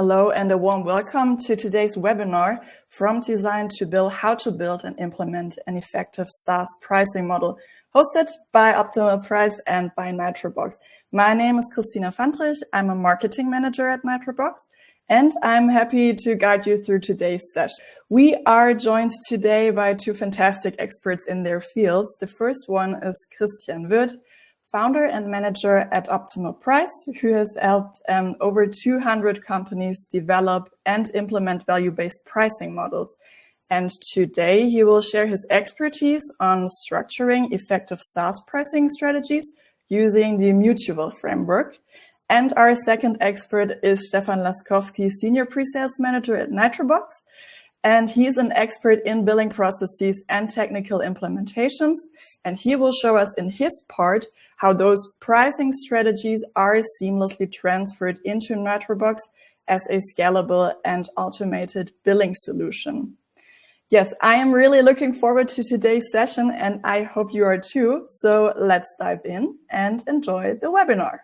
Hello and a warm welcome to today's webinar, From Design to Build, How to Build and Implement an Effective SaaS Pricing Model, hosted by Optimal Price and by Nitrobox. My name is Christina Fandrich. I'm a marketing manager at Nitrobox, and I'm happy to guide you through today's session. We are joined today by two fantastic experts in their fields. The first one is Christian Wirth, founder and manager at Optimal Price, who has helped over 200 companies develop and implement value-based pricing models. And today he will share his expertise on structuring effective SaaS pricing strategies using the MUTUVAL framework. And our second expert is Stefan Laskowski, senior pre-sales manager at Nitrobox. And he's an expert in billing processes and technical implementations. And he will show us in his part how those pricing strategies are seamlessly transferred into Nitrobox as a scalable and automated billing solution. Yes, I am really looking forward to today's session, and I hope you are too. So let's dive in and enjoy the webinar.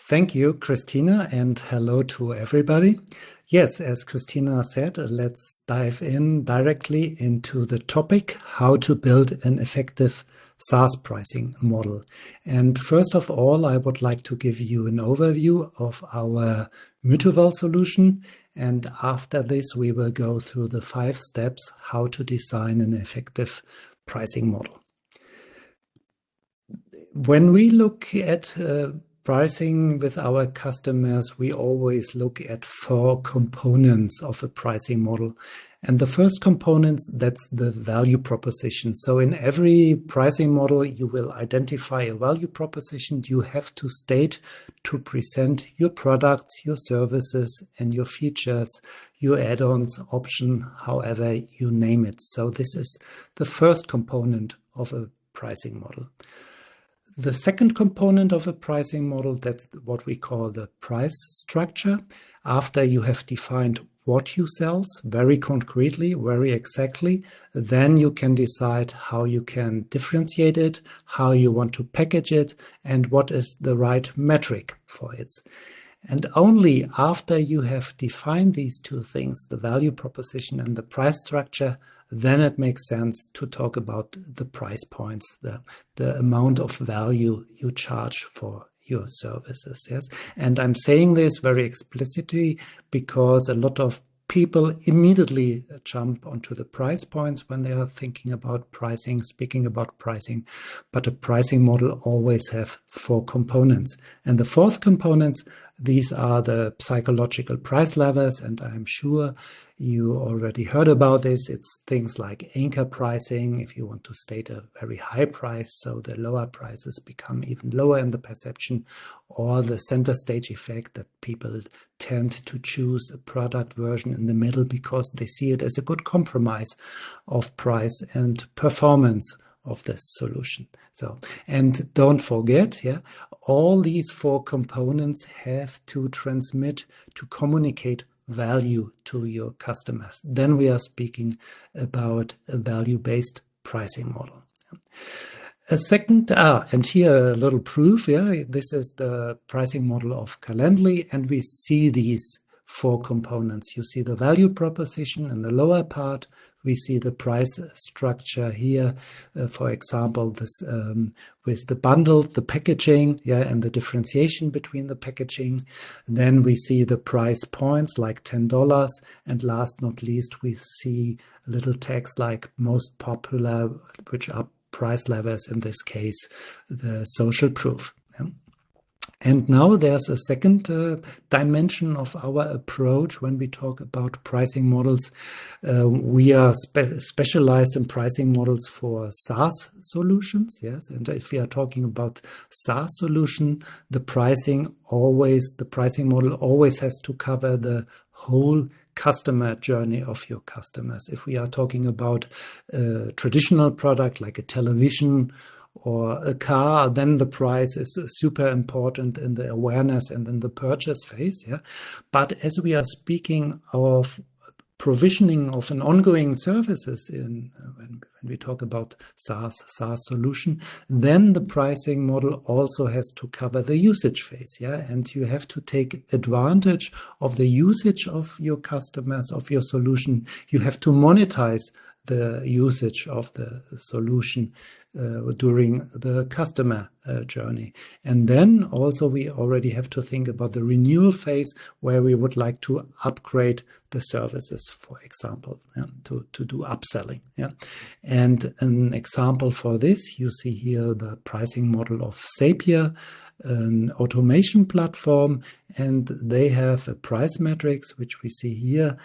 Thank you, Christina, and hello to everybody. Yes, as Christina said, let's dive in directly into the topic, how to build an effective SaaS pricing model. And first of all, I would like to give you an overview of our MUTUVAL solution. And after this, we will go through the 5 steps, how to design an effective pricing model. When we look at pricing with our customers, we always look at 4 components of a pricing model. And the first component, that's the value proposition. So in every pricing model, you will identify a value proposition you have to state to present your products, your services, and your features, your add-ons, option, however you name it. So this is the first component of a pricing model. The second component of a pricing model, that's what we call the price structure. After you have defined what you sell very concretely, very exactly, then you can decide how you can differentiate it, how you want to package it, and what is the right metric for it. And only after you have defined these 2 things, the value proposition and the price structure, then it makes sense to talk about the price points, the amount of value you charge for your services. Yes, and I'm saying this very explicitly because a lot of people immediately jump onto the price points when they are thinking about pricing, speaking about pricing. But a pricing model always have 4 components. And the 4th components, these are the psychological price levels. And I'm sure you already heard about this. It's things like anchor pricing, if you want to state a very high price, so the lower prices become even lower in the perception, or the center stage effect that people tend to choose a product version in the middle because they see it as a good compromise of price and performance of this solution. So, and don't forget, all these 4 components have to transmit, to communicate value to your customers. Then we are speaking about a value-based pricing model. A second, and here a little proof, this is the pricing model of Calendly, and we see these 4 components. You see the value proposition in the lower part. We see the price structure here, for example, this with the bundle, the packaging, and the differentiation between the packaging. Then we see the price points like $10, and last not least, we see little text like most popular, which are price levels, in this case, the social proof. And now there's a second dimension of our approach when we talk about pricing models. We are specialized in pricing models for SaaS solutions. Yes, and if we are talking about SaaS solution, the pricing model always has to cover the whole customer journey of your customers. If we are talking about a traditional product like a television or a car, then the price is super important in the awareness and in the purchase phase. But as we are speaking of provisioning of an ongoing services when we talk about SaaS solution, then the pricing model also has to cover the usage phase, and you have to take advantage of the usage of your customers, of your solution. You have to monetize the usage of the solution during the customer journey. And then also we already have to think about the renewal phase, where we would like to upgrade the services, for example, to do upselling. And an example for this, you see here the pricing model of Zapier, an automation platform, and they have a price matrix, which we see here,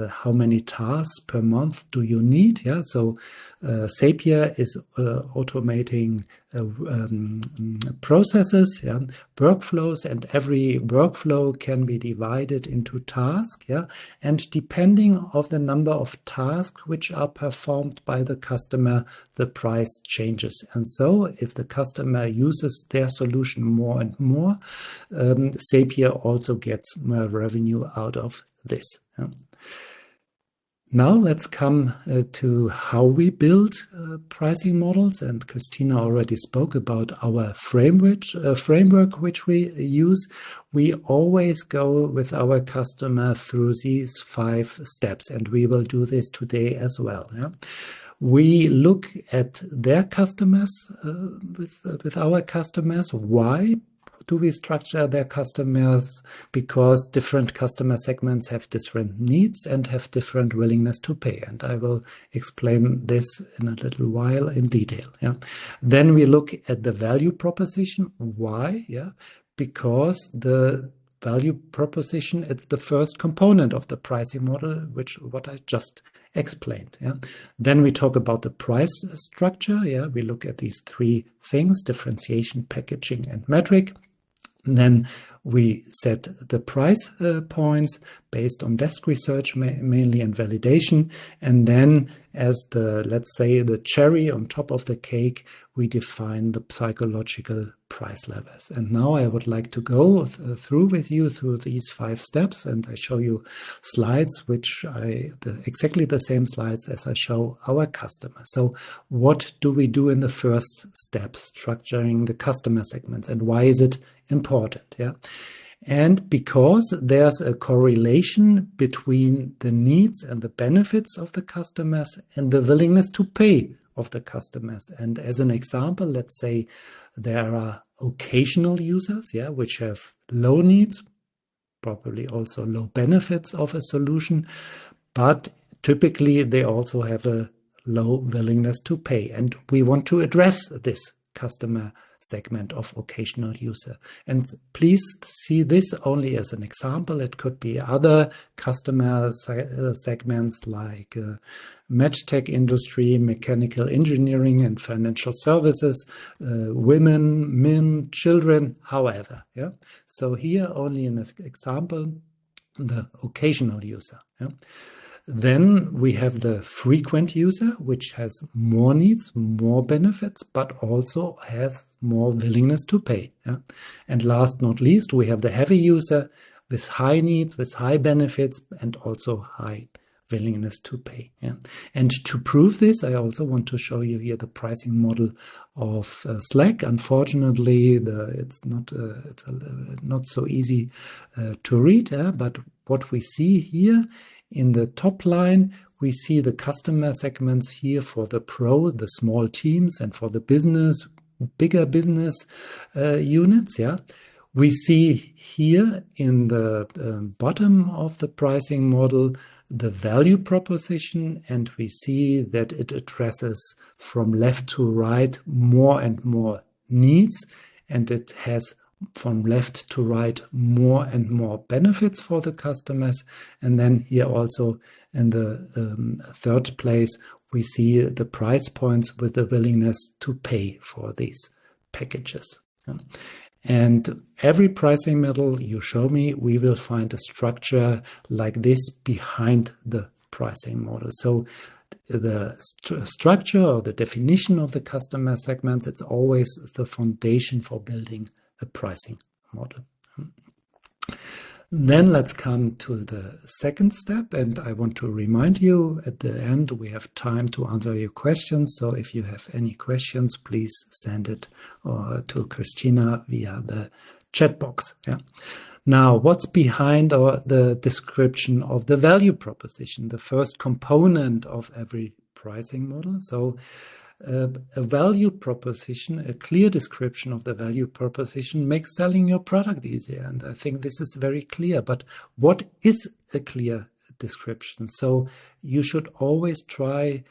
how many tasks per month do you need. So Zapier is automating processes, workflows, and every workflow can be divided into tasks, and depending on the number of tasks which are performed by the customer, the price changes. And so if the customer uses their solution more and more, Zapier also gets more revenue out of this. Now let's come to how we build pricing models, and Christina already spoke about our framework which we use. We always go with our customer through these 5 steps, and we will do this today as well. We look at their customers with our customers. Why do we structure their customers? Because different customer segments have different needs and have different willingness to pay. And I will explain this in a little while in detail. Then we look at the value proposition. Why? Because the value proposition, it's the first component of the pricing model, what I just explained. Then we talk about the price structure. We look at these 3 things: differentiation, packaging, and metric. Then we set the price points based on desk research mainly and validation. And then as let's say, the cherry on top of the cake, we define the psychological price levels. And now I would like to go through with you through these 5 steps, and I show you slides which exactly the same slides as I show our customer. So what do we do in the first step, structuring the customer segments, and why is it important? And because there's a correlation between the needs and the benefits of the customers and the willingness to pay of the customers. And as an example, let's say there are occasional users, which have low needs, probably also low benefits of a solution, but typically they also have a low willingness to pay. And we want to address this customer segment of occasional user. And please see this only as an example. It could be other customer segments like medtech industry, mechanical engineering, and financial services, women, men, children, however. So here only an example, the occasional user. Then we have the frequent user, which has more needs, more benefits, but also has more willingness to pay. And last not least, we have the heavy user with high needs, with high benefits, and also high willingness to pay. And to prove this, I also want to show you here the pricing model of Slack. Unfortunately, it's not so easy to read, but what we see here in the top line, we see the customer segments here for the pro, the small teams, and for the business, bigger business units. We see here in the bottom of the pricing model the value proposition, and we see that it addresses from left to right more and more needs, and it has from left to right more and more benefits for the customers. And then here also in the third place, we see the price points with the willingness to pay for these packages. And every pricing model you show me, we will find a structure like this behind the pricing model. So the structure or the definition of the customer segments, it's always the foundation for building a pricing model. Then let's come to the second step, and I want to remind you at the end we have time to answer your questions. So if you have any questions, please send it to Christina via the chat box. Yeah. Now, what's behind the description of the value proposition, the first component of every pricing model? So a value proposition, a clear description of the value proposition makes selling your product easier. And I think this is very clear. But what is a clear description? So you should always try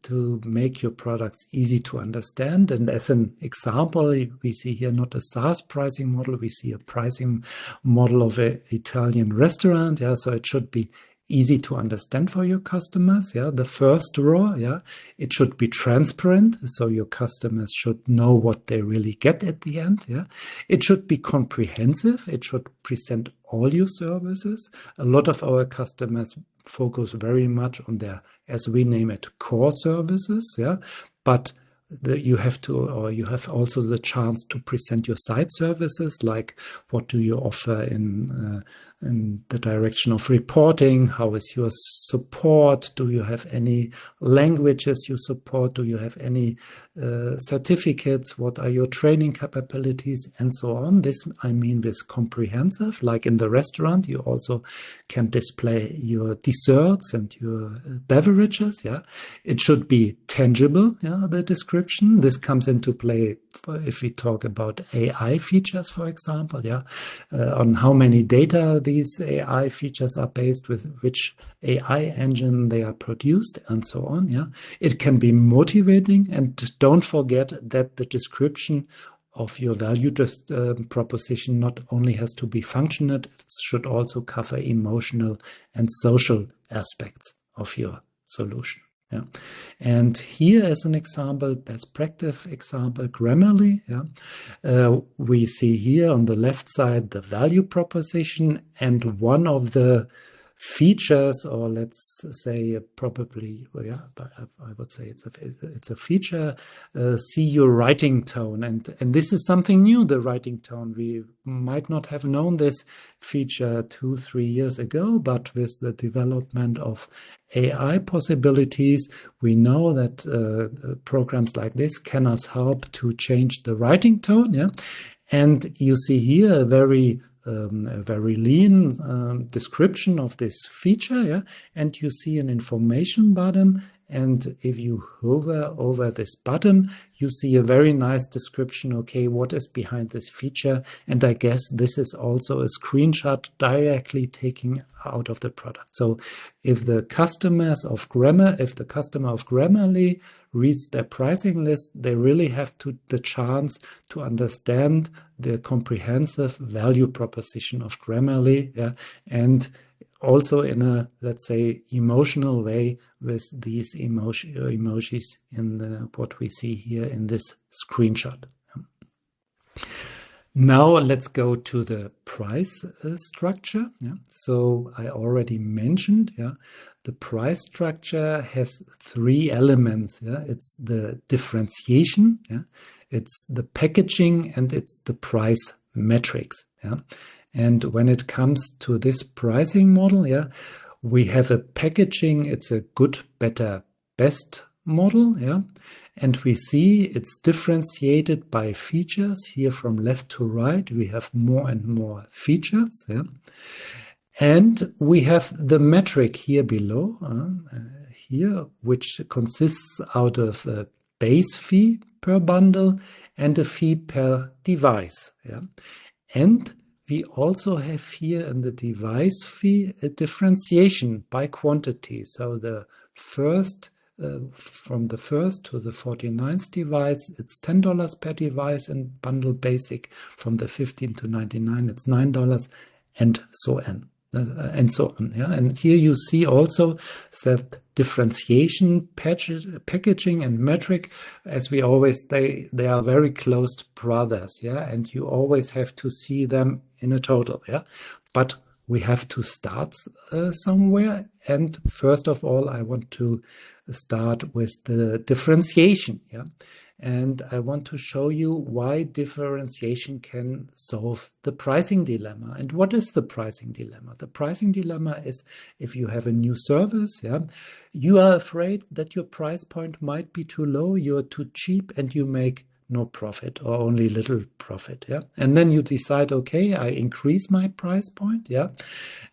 to make your products easy to understand. And as an example, we see here not a SaaS pricing model, we see a pricing model of an Italian restaurant. Yeah, so it should be easy to understand for your customers. Yeah, the first row, yeah, it should be transparent, so your customers should know what they really get at the end. Yeah, it should be comprehensive. It should present all your services. A lot of our customers focus very much on their, as we name it, core services. Yeah, but you have also the chance to present your side services, like what do you offer in the direction of reporting? How is your support? Do you have any languages you support? Do you have any certificates? What are your training capabilities? And so on. This, I mean, with comprehensive, like in the restaurant, you also can display your desserts and your beverages. Yeah, it should be tangible. Yeah, the description. This comes into play if we talk about AI features, for example. Yeah, on how many data these AI features are based, with which AI engine they are produced, and so on. Yeah, it can be motivating, and don't forget that the description of your value proposition not only has to be functional, it should also cover emotional and social aspects of your solution. Yeah. And here as an example, best practice example, Grammarly. Yeah. We see here on the left side the value proposition, and one of the features, or let's say probably, well, yeah, I would say it's a feature. See your writing tone, and this is something new. The writing tone, we might not have known this feature 2-3 years ago, but with the development of AI possibilities, we know that programs like this can us help to change the writing tone. Yeah, and you see here a very lean description of this feature, yeah, and you see an information button, and if you hover over this button, you see a very nice description. Okay, what is behind this feature? And I guess this is also a screenshot directly taken out of the product. So if the customer of Grammarly reads their pricing list, they really have the chance to understand the comprehensive value proposition of Grammarly, yeah, and also in a, let's say, emotional way with these emojis in what we see here in this screenshot. Now let's go to the price structure. Yeah. So I already mentioned, yeah, the price structure has 3 elements. Yeah. It's the differentiation, yeah, it's the packaging, and it's the price metrics. Yeah. And when it comes to this pricing model, yeah, we have a packaging. It's a good, better, best model. Yeah. And we see it's differentiated by features. Here from left to right, we have more and more features. Yeah. And we have the metric here below, here, which consists out of a base fee per bundle and a fee per device. Yeah. And we also have here in the device fee a differentiation by quantity. So the first, from the first to the 49th device, it's $10 per device, and bundle basic from the 15 to 99, it's $9, and so on. Yeah. And here you see also that differentiation, packaging, and metric, as we always say, they are very close brothers. Yeah, and you always have to see them in a total. Yeah, but we have to start somewhere. And first of all, I want to start with the differentiation. Yeah, And I want to show you why differentiation can solve the pricing dilemma. And what is the pricing dilemma? The pricing dilemma is if you have a new service, you are afraid that your price point might be too low, you're too cheap, and you make no profit or only little profit. And then you decide, okay, I increase my price point.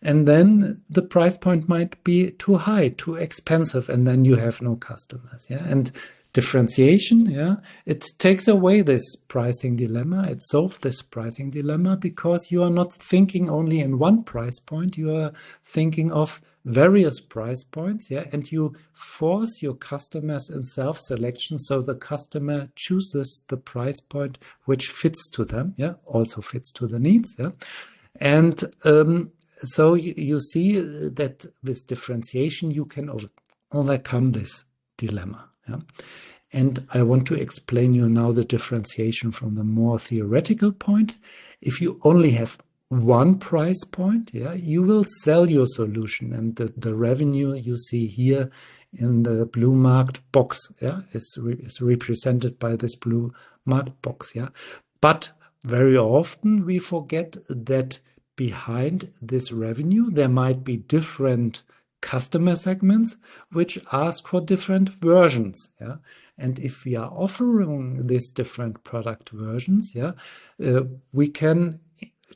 And then the price point might be too high, too expensive, and then you have no customers. And differentiation, it takes away this pricing dilemma. It solves this pricing dilemma because you are not thinking only in one price point. You are thinking of various price points, and you force your customers in self-selection, so the customer chooses the price point which fits to them, also fits to the needs, and so you see that with differentiation you can overcome this dilemma. And I want to explain you now the differentiation from the more theoretical point. If you only have one price point, you will sell your solution, and the revenue you see here in the blue marked box, is represented by this blue marked box, But very often we forget that behind this revenue there might be different customer segments which ask for different versions. And if we are offering these different product versions, we can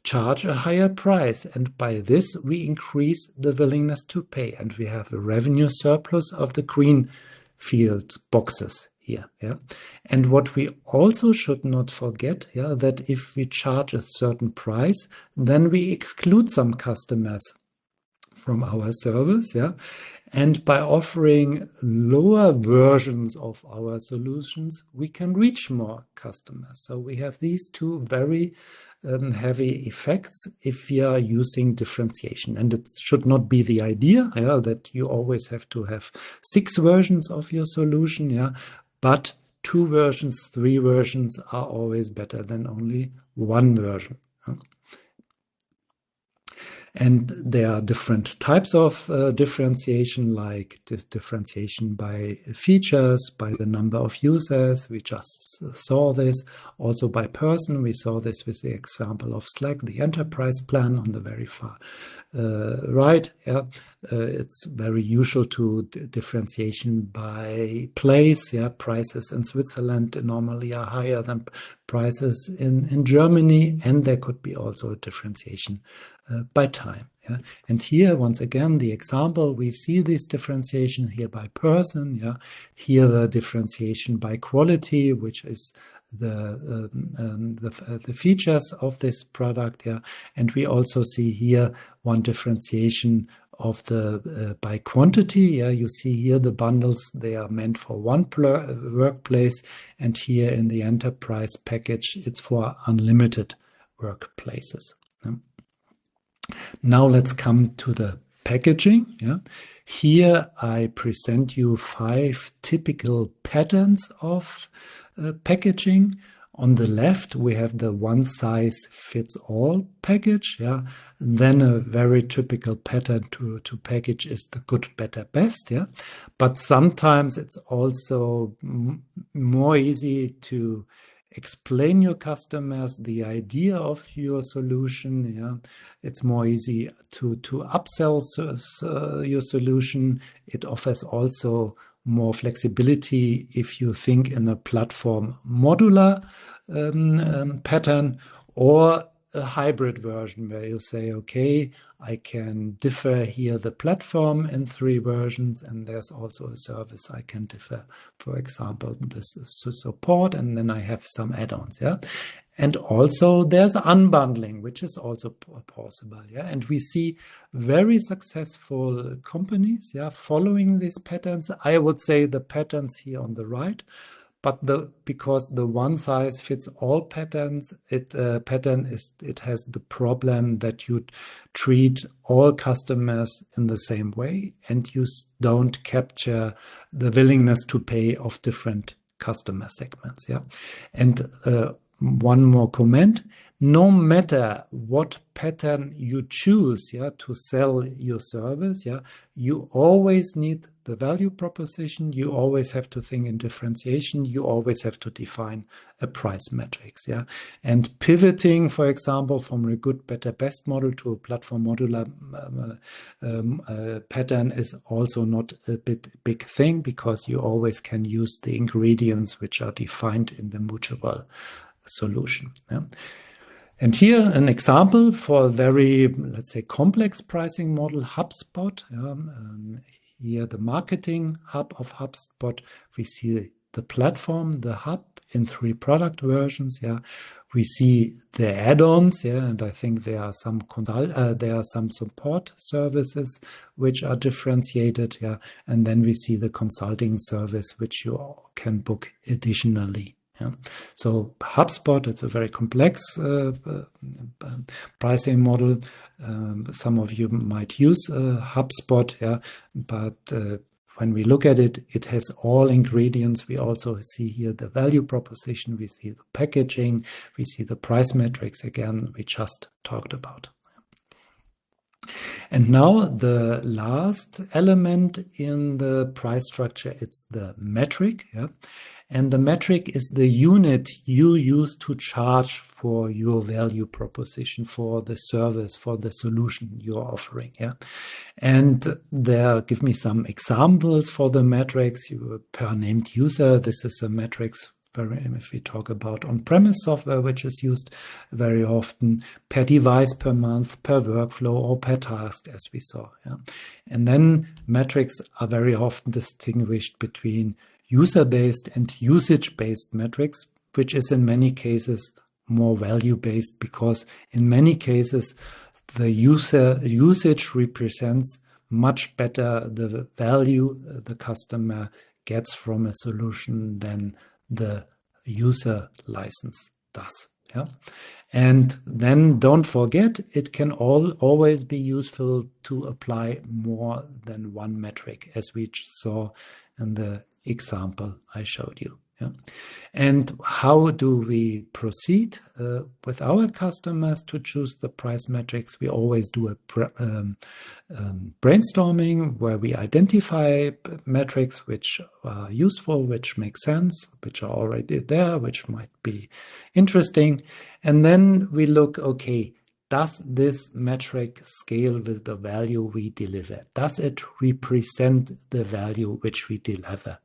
charge a higher price, and by this we increase the willingness to pay, and we have a revenue surplus of the green field boxes here. And what we also should not forget, that if we charge a certain price, then we exclude some customers from our service, and by offering lower versions of our solutions, we can reach more customers. So we have these two very heavy effects if we are using differentiation. And it should not be the idea that you always have to have 6 versions of your solution, but 2 versions, 3 versions are always better than only 1 version. And there are different types of differentiation, like differentiation by features, by the number of users. We just saw this. Also by person, we saw this with the example of Slack, the enterprise plan on the very far right. It's very usual to differentiation by place. Prices in Switzerland normally are higher than prices in Germany, and there could be also a differentiation by time. And here, once again, the example, we see this differentiation here by person. Here the differentiation by quality, which is the features of this product. And we also see here one differentiation of the by quantity. You see here the bundles, they are meant for one workplace, and here in the enterprise package, it's for unlimited workplaces. Now let's come to the packaging. Here I present you 5 typical patterns of packaging. On the left, we have the one-size-fits-all package. Then a very typical pattern to package is the good, better, best. But sometimes it's also more easy to explain your customers the idea of your solution. It's more easy to upsell your solution. It offers also more flexibility if you think in a platform modular pattern, or a hybrid version where you say, okay, I can differ here the platform in 3 versions, and there's also a service I can differ, for example, this support, and then I have some add-ons. And also there's unbundling, which is also possible. And we see very successful companies following these patterns. I would say the patterns here on the right, but because the one-size-fits-all pattern it has the problem that you treat all customers in the same way, and you don't capture the willingness to pay of different customer segments. And one more comment: no matter what pattern you choose, to sell your service, you always need the value proposition. You always have to think in differentiation. You always have to define a price matrix, And pivoting, for example, from a good, better, best model to a platform modular pattern is also not a big thing, because you always can use the ingredients which are defined in the MUTUVAL solution. And here an example for a very, let's say, complex pricing model, HubSpot. Here the marketing hub of HubSpot. We see the platform, the hub in 3 product versions. We see the add-ons. And I think there are some support services which are differentiated. And then we see the consulting service which you can book additionally. So HubSpot, it's a very complex pricing model. Some of you might use HubSpot, but when we look at it, it has all ingredients. We also see here the value proposition, we see the packaging, we see the price metrics again, we just talked about. And now the last element in the price structure, it's the metric. And the metric is the unit you use to charge for your value proposition, for the service, for the solution you're offering. And there, give me some examples for the metrics. Per named user, this is a metrics. If we talk about on-premise software, which is used very often, per device per month, per workflow, or per task, as we saw. And then metrics are very often distinguished between user-based and usage-based metrics, which is in many cases more value-based, because in many cases the usage represents much better the value the customer gets from a solution than the user license does. And then don't forget, it can always be useful to apply more than one metric, as we saw in the example I showed you. And how do we proceed with our customers to choose the price metrics? We always do a brainstorming where we identify metrics which are useful, which make sense, which are already there, which might be interesting. And then we look, okay, does this metric scale with the value we deliver? Does it represent the value which we deliver?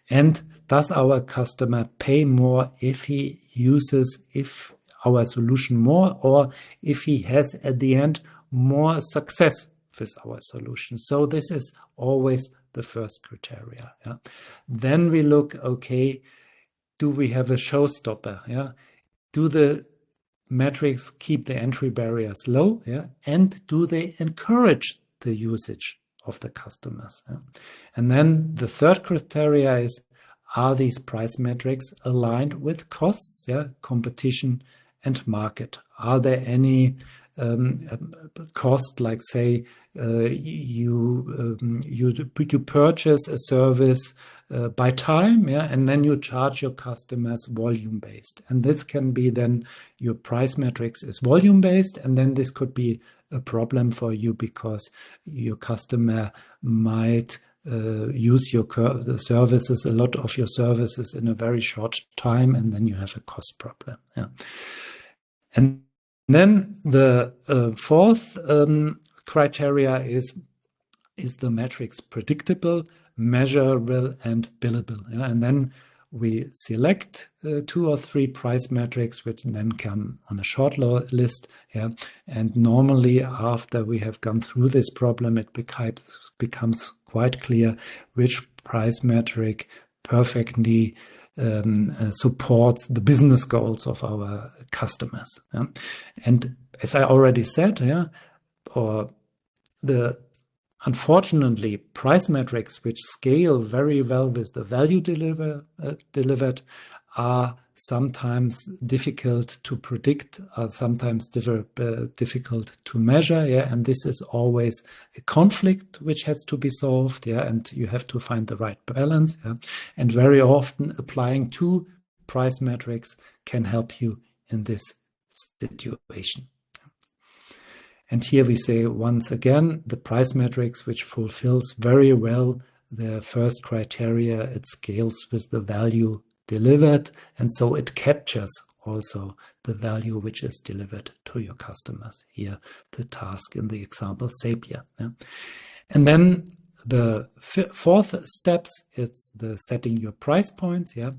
And does our customer pay more if he uses our solution more, or if he has at the end more success with our solution? So this is always the first criteria. Then we look, okay, do we have a showstopper? Do the metrics keep the entry barriers low, and do they encourage the usage of the customers? And then the third criteria is, are these price metrics aligned with costs, competition and market? Are there any cost, like say you purchase a service by time, and then you charge your customers volume based, and this can be then your price metrics is volume based, and then this could be a problem for you because your customer might use your services, a lot of your services in a very short time, and then you have a cost problem. And then the fourth criteria is the metrics predictable, measurable, and billable? And then we select 2 or 3 price metrics, which then come on a short list. And normally, after we have gone through this problem, it becomes quite clear which price metric perfectly supports the business goals of our customers. And as I already said, unfortunately, price metrics which scale very well with the value delivered are sometimes difficult to predict, are sometimes difficult to measure, and this is always a conflict which has to be solved, and you have to find the right balance, and very often applying 2 price metrics can help you in this situation. And here we say once again, the price matrix, which fulfills very well the first criteria, it scales with the value delivered. And so it captures also the value which is delivered to your customers. Here, the task in the example, Zapier. Yeah? And then the fourth steps, it's the setting your price points. Yeah.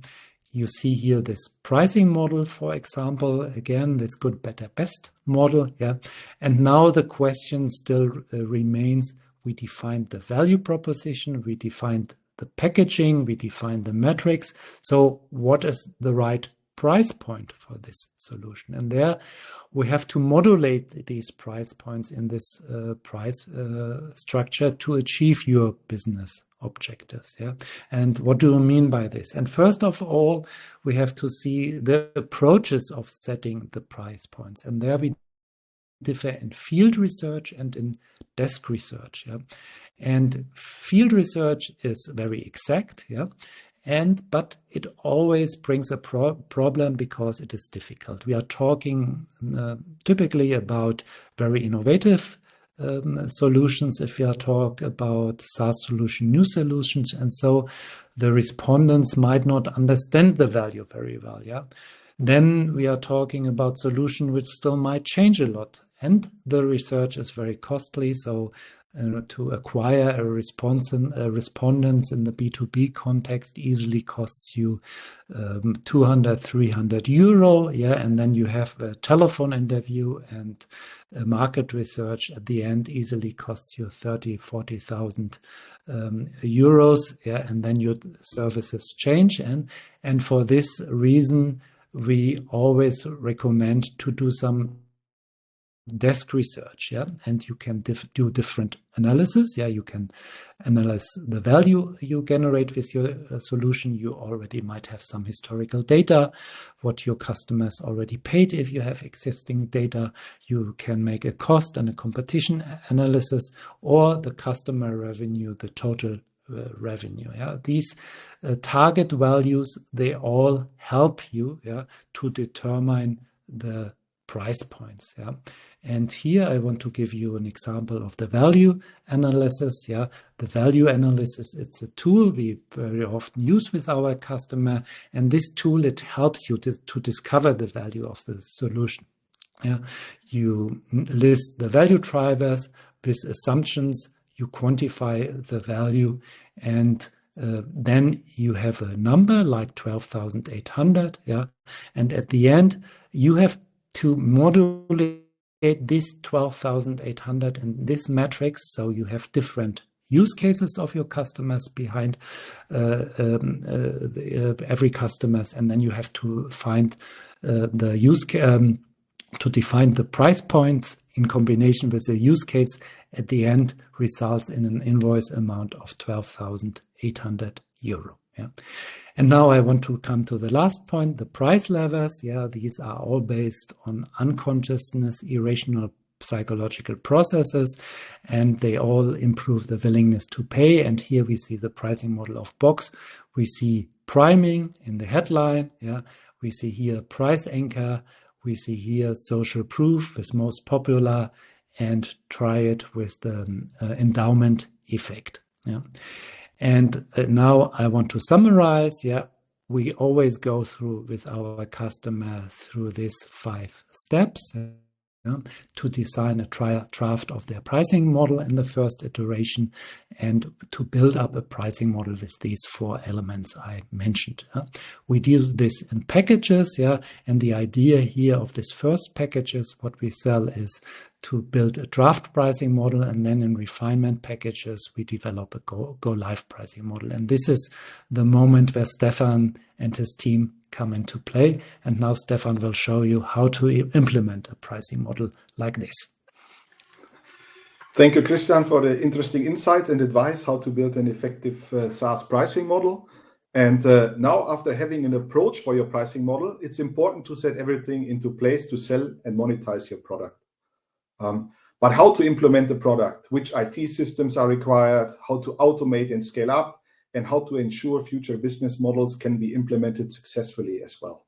You see here this pricing model, for example, again, this good, better, best model. Yeah. And now the question still remains, we defined the value proposition, we defined the packaging, we defined the metrics. So what is the right price point for this solution? And there we have to modulate these price points in this price structure to achieve your business objectives. Yeah. And what do you mean by this? And first of all, we have to see the approaches of setting the price points. And there we differ in field research and in desk research. Yeah. And field research is very exact. Yeah. But it always brings a problem because it is difficult. We are talking typically about very innovative solutions if we are talking about SaaS solution, new solutions. And so the respondents might not understand the value very well. Yeah. Then we are talking about solution which still might change a lot. And the research is very costly. So to acquire a respondents in the B2B context easily costs you 200, 300 euro. Yeah. And then you have a telephone interview and market research at the end easily costs you 30, 40,000 euros. Yeah. And then your services change. And for this reason, we always recommend to do some desk research. Yeah. And you can do different analysis. Yeah. You can analyze the value you generate with your solution. You already might have some historical data, what your customers already paid. If you have existing data, you can make a cost and a competition analysis, or the customer revenue, the total revenue. Yeah. These target values, they all help you, yeah, to determine the price points. Yeah. And here I want to give you an example of the value analysis. Yeah. The value analysis, it's a tool we very often use with our customer. And this tool, it helps you to discover the value of the solution. Yeah. You list the value drivers with assumptions, you quantify the value, and then you have a number like 12,800. Yeah. And at the end, you have to modulate this 12,800 in this matrix. So you have different use cases of your customers behind every customers. And then you have to find the use to define the price points in combination with the use case. At the end results in an invoice amount of 12,800 euro. Yeah. And now I want to come to the last point, the price levers. Yeah, these are all based on unconsciousness, irrational psychological processes, and they all improve the willingness to pay. And here we see the pricing model of Box. We see priming in the headline. Yeah, we see here price anchor. We see here social proof is most popular, and try it with the endowment effect. Yeah. And now I want to summarize. Yeah, we always go through with our customer through these 5 steps. To design a draft of their pricing model in the first iteration, and to build up a pricing model with these 4 elements I mentioned. We do this in packages, yeah, and the idea here of this first packages, what we sell is to build a draft pricing model, and then in refinement packages, we develop a go live pricing model. And this is the moment where Stefan and his team come into play. And now Stefan will show you how to implement a pricing model like this. Thank you, Christian, for the interesting insights and advice how to build an effective SaaS pricing model. And now, after having an approach for your pricing model, it's important to set everything into place to sell and monetize your product. But how to implement the product, which IT systems are required, how to automate and scale up, and how to ensure future business models can be implemented successfully as well.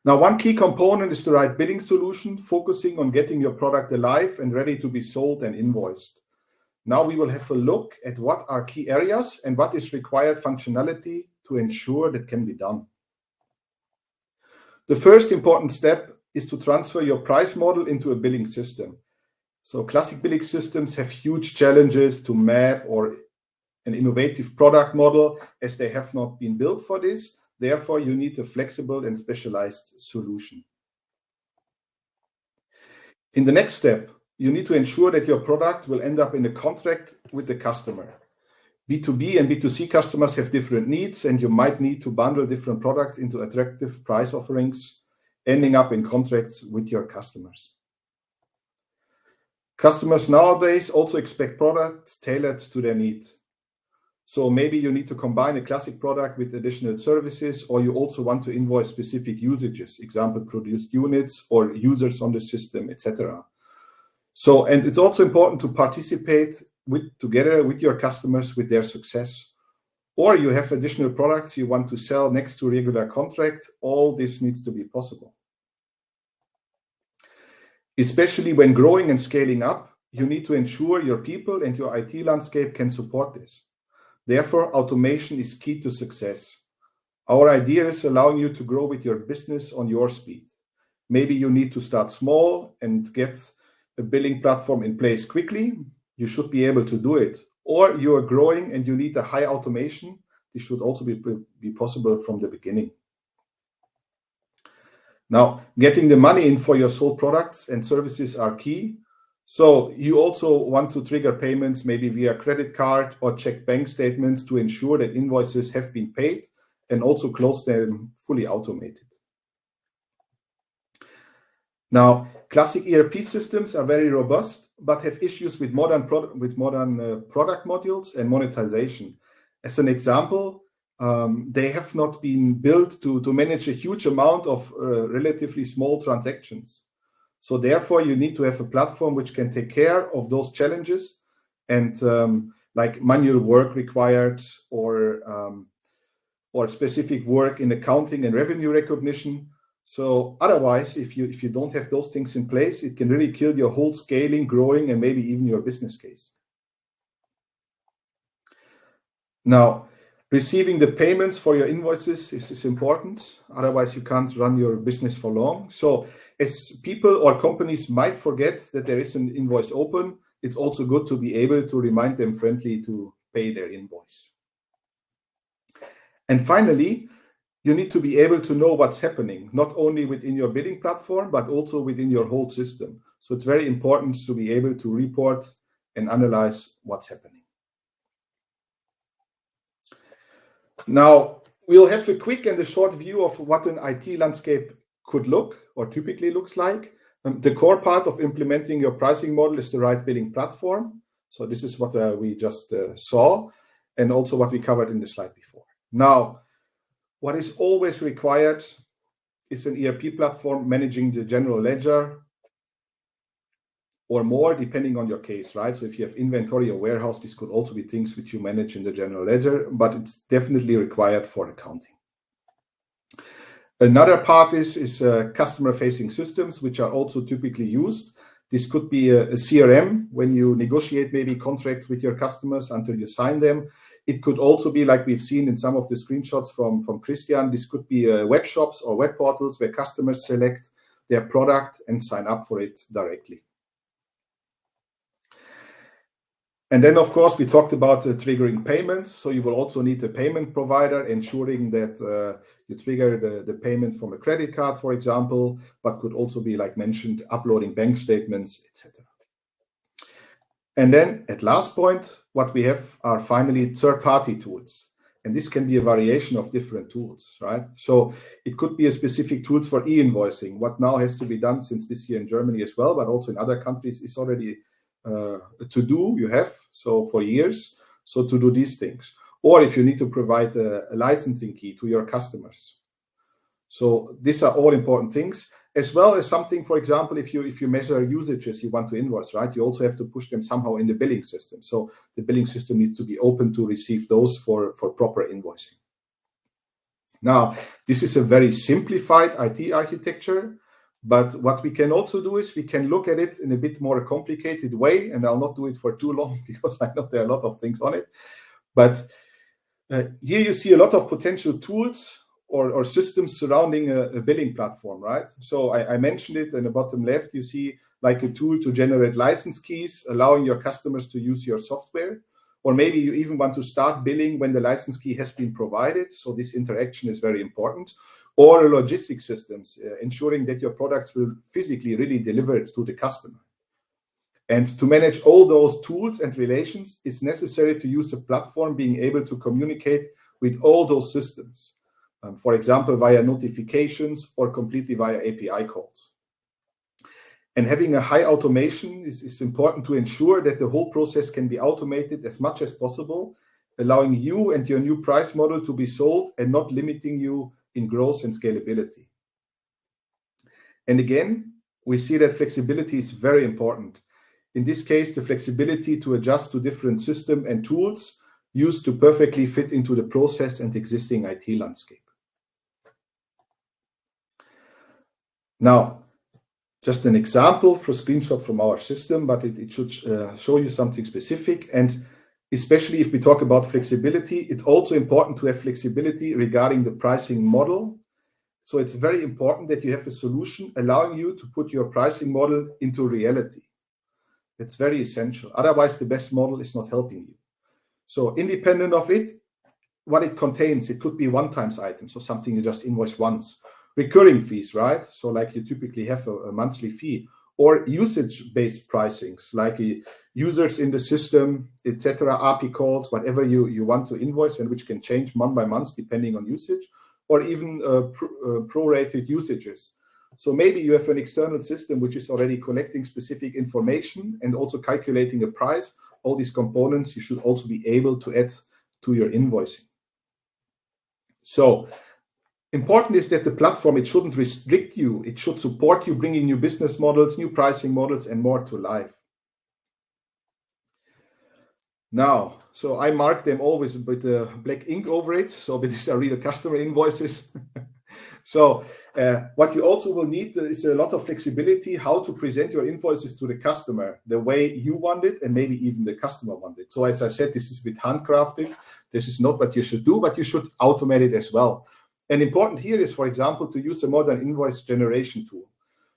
Now, one key component is the right billing solution, focusing on getting your product alive and ready to be sold and invoiced. Now we will have a look at what are key areas and what is required functionality to ensure that can be done. The first important step is to transfer your price model into a billing system. So classic billing systems have huge challenges to map or an innovative product model, as they have not been built for this. Therefore, you need a flexible and specialized solution. In the next step, you need to ensure that your product will end up in a contract with the customer. B2B and B2C customers have different needs, and you might need to bundle different products into attractive price offerings, ending up in contracts with your customers. Customers nowadays also expect products tailored to their needs. So maybe you need to combine a classic product with additional services, or you also want to invoice specific usages, example, produced units or users on the system, etc. So, and it's also important to participate together with your customers with their success. Or you have additional products you want to sell next to regular contract. All this needs to be possible. Especially when growing and scaling up, you need to ensure your people and your IT landscape can support this. Therefore, automation is key to success. Our idea is allowing you to grow with your business on your speed. Maybe you need to start small and get a billing platform in place quickly. You should be able to do it. Or you are growing and you need a high automation. This should also be possible from the beginning. Now, getting the money in for your sold products and services are key. So you also want to trigger payments maybe via credit card or check bank statements to ensure that invoices have been paid and also close them fully automated. Now, classic ERP systems are very robust, but have issues with modern product modules and monetization. As an example, they have not been built to manage a huge amount of relatively small transactions. So therefore, you need to have a platform which can take care of those challenges and like manual work required or specific work in accounting and revenue recognition. So otherwise, if you don't have those things in place, it can really kill your whole scaling, growing, and maybe even your business case. Now, receiving the payments for your invoices is important. Otherwise, you can't run your business for long. So as people or companies might forget that there is an invoice open, it's also good to be able to remind them friendly to pay their invoice. And finally, you need to be able to know what's happening, not only within your billing platform, but also within your whole system. So it's very important to be able to report and analyze what's happening. Now, we'll have a quick and a short view of what an IT landscape could look or typically looks like. The core part of implementing your pricing model is the right billing platform. So this is what we just saw, and also what we covered in the slide before. Now, what is always required is an ERP platform managing the general ledger or more, depending on your case, right? So if you have inventory or warehouse, this could also be things which you manage in the general ledger, but it's definitely required for accounting. Another part is customer-facing systems, which are also typically used. This could be a CRM when you negotiate maybe contracts with your customers until you sign them. It could also be, like we've seen in some of the screenshots from Christian, this could be web shops or web portals where customers select their product and sign up for it directly. And then, of course, we talked about triggering payments. So you will also need a payment provider, ensuring that you trigger the payment from a credit card, for example, but could also be, like mentioned, uploading bank statements, etc. And then at last point, what we have are finally third-party tools. And this can be a variation of different tools, right? So it could be a specific tools for e-invoicing. What now has to be done since this year in Germany as well, but also in other countries is already to do, you have, so for years, so to do these things. Or if you need to provide a licensing key to your customers. So these are all important things, as well as something, for example, if you measure usages you want to invoice, right? You also have to push them somehow in the billing system. So the billing system needs to be open to receive those for proper invoicing. Now, this is a very simplified IT architecture, but what we can also do is we can look at it in a bit more complicated way, and I'll not do it for too long because I know there are a lot of things on it. But here you see a lot of potential tools or systems surrounding a billing platform, right? So I mentioned it in the bottom left, you see like a tool to generate license keys, allowing your customers to use your software. Or maybe you even want to start billing when the license key has been provided. So this interaction is very important. Or logistics systems, ensuring that your products will physically really deliver it to the customer. And to manage all those tools and relations, it's necessary to use a platform being able to communicate with all those systems. For example, via notifications or completely via API calls. And having a high automation is important to ensure that the whole process can be automated as much as possible, allowing you and your new price model to be sold and not limiting you in growth and scalability. And again, we see that flexibility is very important. In this case, the flexibility to adjust to different systems and tools used to perfectly fit into the process and existing IT landscape. Now, just an example for a screenshot from our system, but it should show you something specific. And especially if we talk about flexibility, it's also important to have flexibility regarding the pricing model. So it's very important that you have a solution allowing you to put your pricing model into reality. It's very essential. Otherwise, the best model is not helping you. So independent of it, what it contains, it could be one-time items, so something you just invoice once. Recurring fees, right? So like you typically have a monthly fee, or usage-based pricings, like users in the system, etc., API calls, whatever you want to invoice, and which can change month by month depending on usage, or even prorated usages. So maybe you have an external system which is already collecting specific information and also calculating a price. All these components you should also be able to add to your invoicing. So important is that the platform, it shouldn't restrict you. It should support you bringing new business models, new pricing models, and more to life. Now, so I mark them always with black ink over it. So these are real customer invoices. So what you also will need is a lot of flexibility how to present your invoices to the customer the way you want it and maybe even the customer wants it. So as I said, this is a bit handcrafted. This is not what you should do, but you should automate it as well. And important here is, for example, to use a modern invoice generation tool.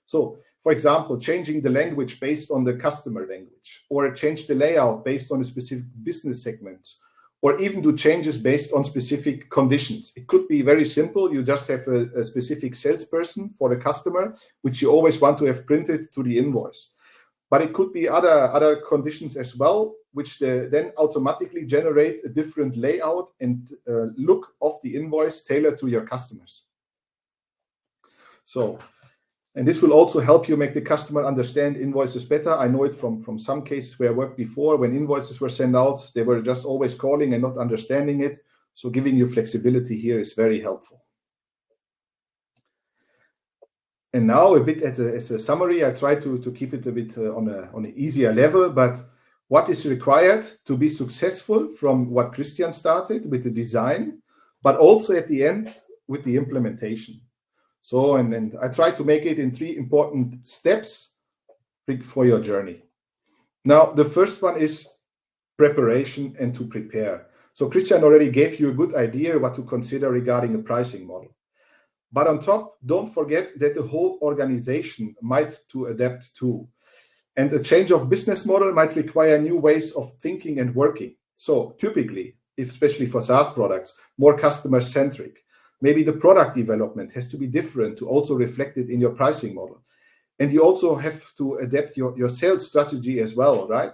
So, for example, changing the language based on the customer language, or change the layout based on a specific business segment, or even do changes based on specific conditions. It could be very simple. You just have a specific salesperson for the customer, which you always want to have printed to the invoice. But it could be other conditions as well, which then automatically generate a different layout and look of the invoice tailored to your customers. So, and this will also help you make the customer understand invoices better. I know it from some cases where I worked before, when invoices were sent out, they were just always calling and not understanding it. So giving you flexibility here is very helpful. And now a bit as a summary, I try to keep it a bit on an easier level, but what is required to be successful from what Christian started with the design, but also at the end with the implementation. So, and I try to make it in 3 important steps for your journey. Now, the first one is preparation and to prepare. So Christian already gave you a good idea what to consider regarding a pricing model. But on top, don't forget that the whole organization might to adapt to. And a change of business model might require new ways of thinking and working. So typically, especially for SaaS products, more customer-centric. Maybe the product development has to be different to also reflect it in your pricing model. And you also have to adapt your sales strategy as well, right?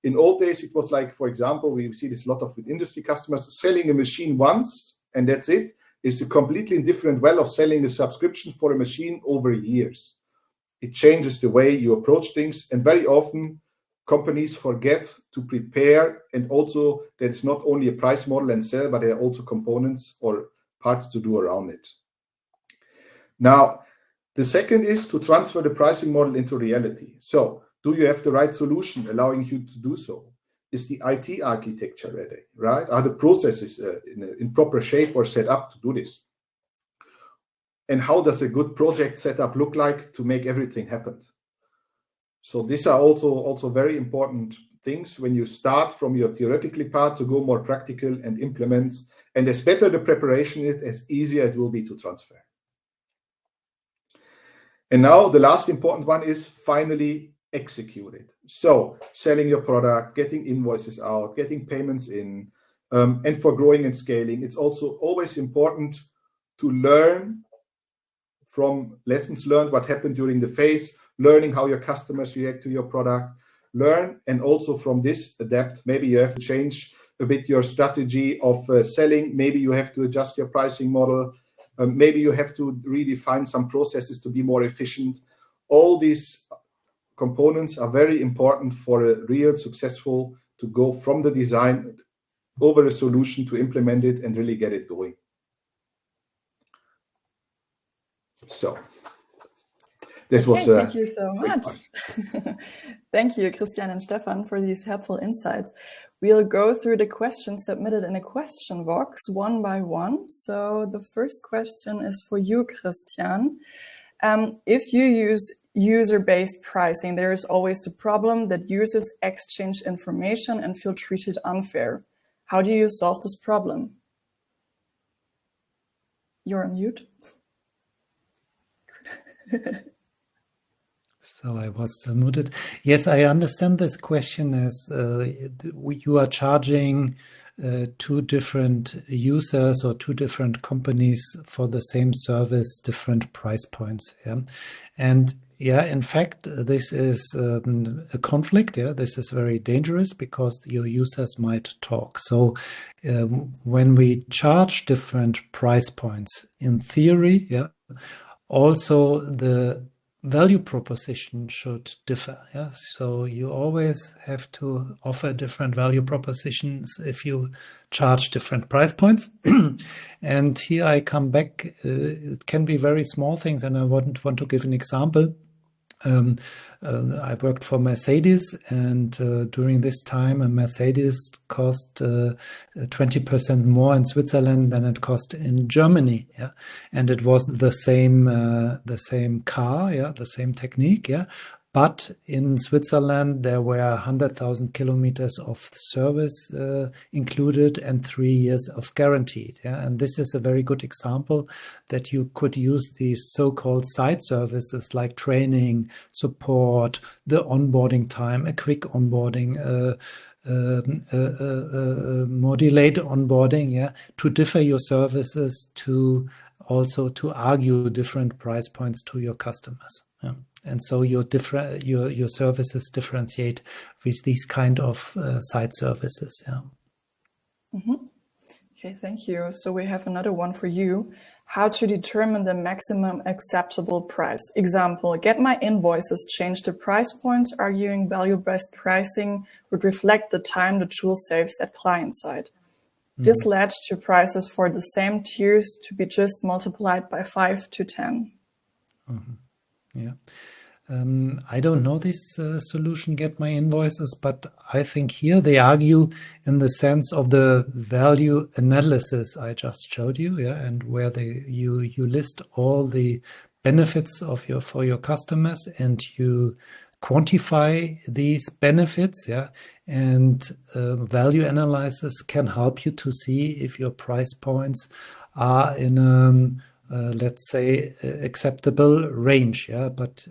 In old days, it was like, for example, we see this a lot of with industry customers, selling a machine once and that's it. It's a completely different way of selling a subscription for a machine over years. It changes the way you approach things. And very often, companies forget to prepare, and also that it's not only a price model and sell, but there are also components or parts to do around it. Now, the second is to transfer the pricing model into reality. So, do you have the right solution allowing you to do so? Is the IT architecture ready, right? Are the processes in proper shape or set up to do this? and how does a good project setup look like to make everything happen. So these are also very important things when you start from your theoretical part to go more practical and implement. And as better the preparation is, as easier it will be to transfer. And now the last important one is finally execute it. So selling your product, getting invoices out, getting payments in, and for growing and scaling, it's also always important to learn from lessons learned, what happened during the phase, learning how your customers react to your product, learn, and also from this adapt. Maybe you have to change a bit your strategy of selling. Maybe you have to adjust your pricing model. Maybe you have to redefine some processes to be more efficient. All these components are very important for a real successful to go from the design over a solution to implement it and really get it going. So this was thank you so much. Thank you, Christian and Stefan, for these helpful insights. We'll go through the questions submitted in a question box one by one. So the first question is for you, Christian. If you use user-based pricing, there is always the problem that users exchange information and feel treated unfair. How do you solve this problem? You're on mute. So I was muted. Yes, I understand this question as you are charging two different users or two different companies for the same service, different price points. Yeah? And yeah, in fact, this is a conflict. Yeah, this is very dangerous because your users might talk. So when we charge different price points, in theory, yeah, also the value proposition should differ. Yeah? So you always have to offer different value propositions if you charge different price points. And here I come back. It can be very small things, and I want to give an example. I worked for Mercedes, and during this time, a Mercedes cost 20% more in Switzerland than it cost in Germany. Yeah, and it was the same car, yeah, the same technique, yeah. But in Switzerland, there were 100,000 kilometers of service included and 3 years of guaranteed. Yeah? And this is a very good example that you could use these so-called side services like training, support, the onboarding time, a quick onboarding, more delayed onboarding, yeah, to differ your services, to also to argue different price points to your customers. Yeah. And so your services differentiate with these kind of side services. Yeah. Mm-hmm. Okay, thank you. So we have another one for you. How to determine the maximum acceptable price. Example, get my invoices, change the price points, arguing value-based pricing would reflect the time the tool saves at client side. Mm-hmm. This led to prices for the same tiers to be just multiplied by 5 to 10. Mm-hmm. Yeah. I don't know this solution, get my invoices, but I think here they argue in the sense of the value analysis I just showed you, yeah, and where you list all the benefits for your customers and you quantify these benefits, yeah, and value analysis can help you to see if your price points are in let's say, acceptable range. Yeah, but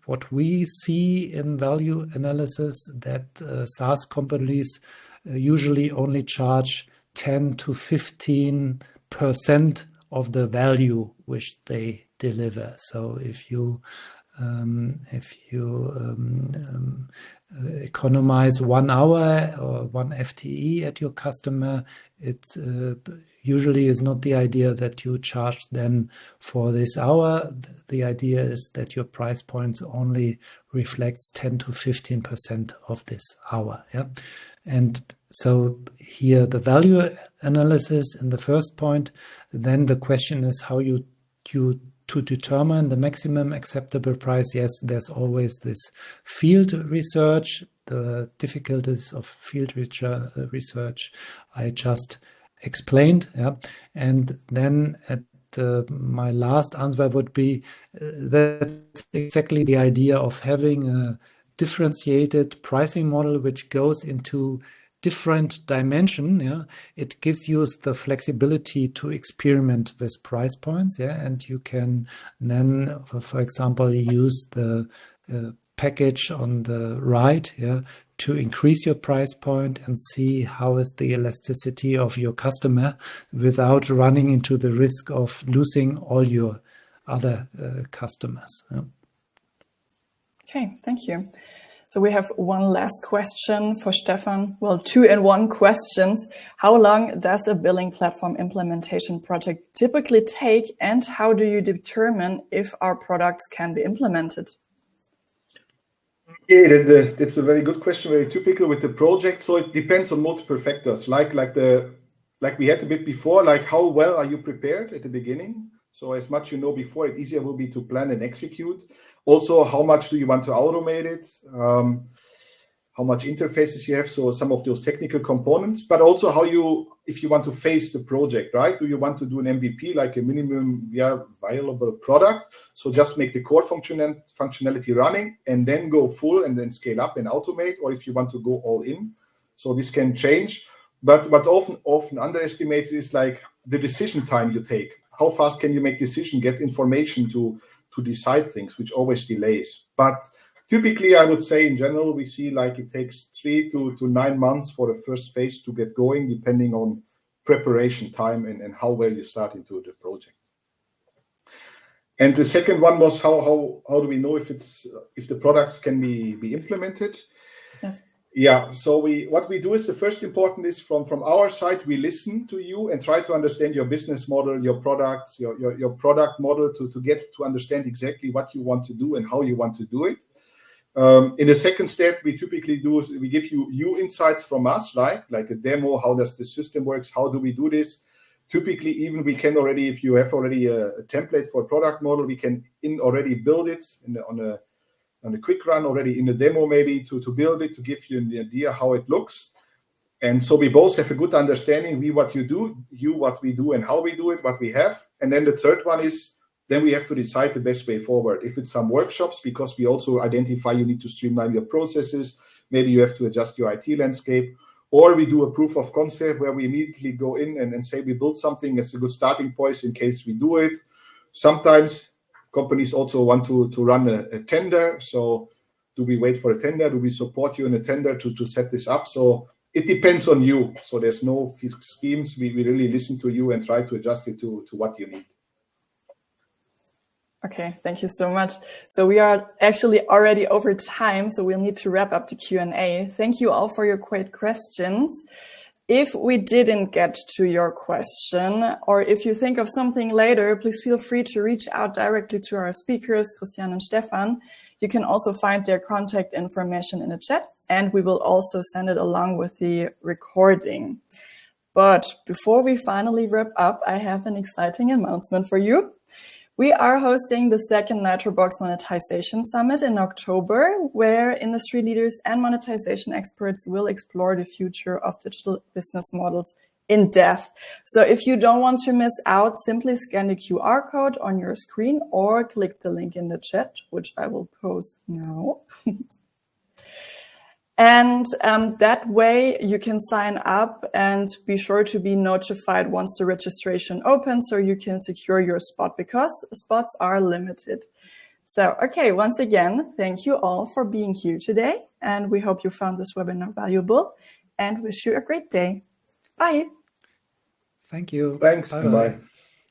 what we see in value analysis that SaaS companies usually only charge 10 to 15% of the value which they deliver. So if you economize 1 hour or 1 FTE at your customer, it usually is not the idea that you charge then for this hour. The idea is that your price points only reflects 10 to 15% of this hour. Yeah, and so here the value analysis in the first point. Then the question is how you to determine the maximum acceptable price. Yes, there's always this field research, the difficulties of field research I just explained. Yeah. And then at my last answer would be that's exactly the idea of having a differentiated pricing model which goes into different dimension. Yeah, it gives you the flexibility to experiment with price points. Yeah, and you can then, for example, use the package on the right, yeah, to increase your price point and see how is the elasticity of your customer without running into the risk of losing all your other customers. Yeah. Okay, thank you. So we have one last question for Stefan. Well, 2-in-1 questions. How long does a billing platform implementation project typically take, and how do you determine if our products can be implemented? Yeah, that's a very good question, very typical with the project. So it depends on multiple factors, like we had a bit before, like how well are you prepared at the beginning? So as much you know before, it easier will be to plan and execute. Also, how much do you want to automate it? How much interfaces you have, so some of those technical components, but also if you want to phase the project, right? Do you want to do an MVP, like a minimum viable product? So just make the core functionality running and then go full and then scale up and automate, or if you want to go all in. So this can change, but what's often underestimated is like the decision time you take. How fast can you make decision, get information to decide things, which always delays. But typically, I would say in general, we see like it takes 3 to 9 months for the first phase to get going, depending on preparation time and how well you start into the project. And the second one was how do we know if the products can be implemented? Yes. Yeah. So what we do is the first important is from our side, we listen to you and try to understand your business model, your products, your product model to get to understand exactly what you want to do and how you want to do it. In the second step, we typically do is we give you insights from us, right? Like a demo, how does the system works? How do we do this? Typically, even we can already, if you have already a template for a product model, we can already build it on a quick run already in the demo, maybe to build it, to give you an idea how it looks. And so we both have a good understanding, we what you do, you what we do and how we do it, what we have. And then the third one is, then we have to decide the best way forward. If it's some workshops, because we also identify you need to streamline your processes, maybe you have to adjust your IT landscape, or we do a proof of concept where we immediately go in and say we build something that's a good starting point in case we do it. Sometimes companies also want to run a tender. So do we wait for a tender? Do we support you in a tender to set this up? So it depends on you. So there's no fixed schemes. We really listen to you and try to adjust it to what you need. Okay, thank you so much. So we are actually already over time, so we'll need to wrap up the Q&A. Thank you all for your great questions. If we didn't get to your question, or if you think of something later, please feel free to reach out directly to our speakers, Christian and Stefan. You can also find their contact information in the chat, and we will also send it along with the recording. But before we finally wrap up, I have an exciting announcement for you. We are hosting the second Nitrobox Monetization Summit in October, where industry leaders and monetization experts will explore the future of digital business models in depth. So if you don't want to miss out, simply scan the QR code on your screen or click the link in the chat, which I will post now. And that way you can sign up and be sure to be notified once the registration opens so you can secure your spot, because spots are limited. So, okay, once again, thank you all for being here today. And we hope you found this webinar valuable and wish you a great day. Bye. Thank you. Thanks. Bye-bye. Bye.